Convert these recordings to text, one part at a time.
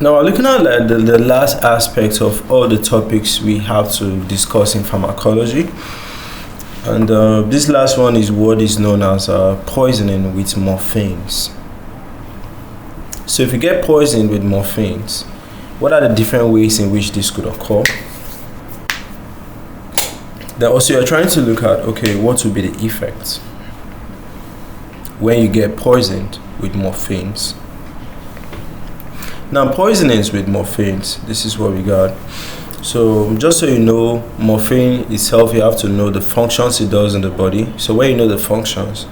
Now we're looking at like the last aspect of all the topics we have to discuss in pharmacology, and this last one is what is known as poisoning with morphines. So if you get poisoned with morphines, what are the different ways in which this could occur? Then also you're trying to look at, okay, what would be the effects when you get poisoned with morphines. Now poisonings with morphines, this is what we got. So just so you know, morphine itself, you have to know the functions it does in the body. So when you know the functions,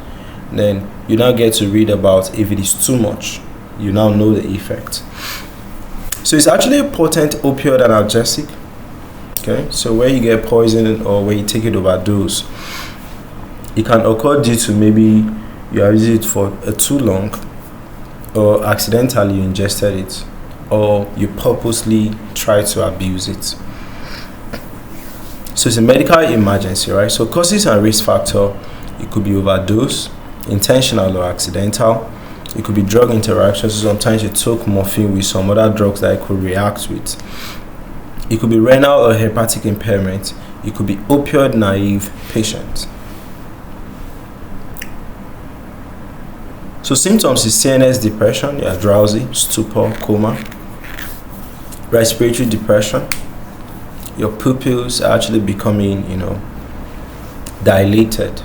then you now get to read about if it is too much, you now know the effect. So it's actually a potent opioid analgesic. Okay, so when you get poisoned or when you take it overdose, it can occur due to maybe you are using it for too long, or accidentally you ingested it, or you purposely try to abuse it. So it's a medical emergency, right? So causes and risk factor, it could be overdose, intentional or accidental. It could be drug interactions. So sometimes you took morphine with some other drugs that it could react with. It could be renal or hepatic impairment. It could be opioid naive patient. So symptoms is CNS depression, you are drowsy, stupor, coma. Respiratory depression, your pupils are actually becoming, dilated.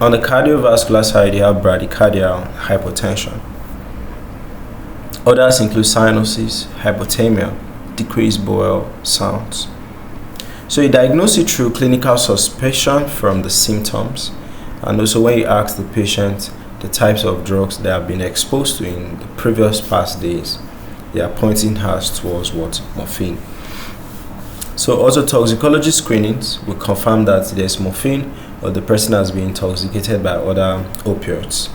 On the cardiovascular side, you have bradycardia, hypotension. Others include cyanosis, hypothemia, decreased bowel sounds. So you diagnose it through clinical suspicion from the symptoms, and also when you ask the patient the types of drugs they have been exposed to in the previous past days, they are pointing us towards what? Morphine. So also toxicology screenings will confirm that there's morphine or the person has been intoxicated by other opioids.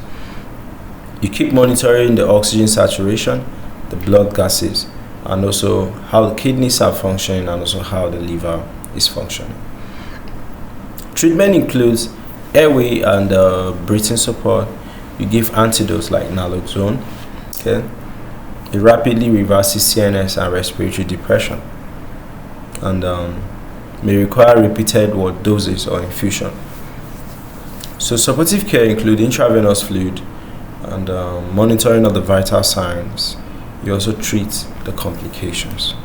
You keep monitoring the oxygen saturation, the blood gases, and also how the kidneys are functioning, and also how the liver is functioning. Treatment includes airway and breathing support. You give antidotes like Naloxone. Okay, it rapidly reverses CNS and respiratory depression, and may require repeated doses or infusion. So supportive care include intravenous fluid and monitoring of the vital signs. You also treat the complications.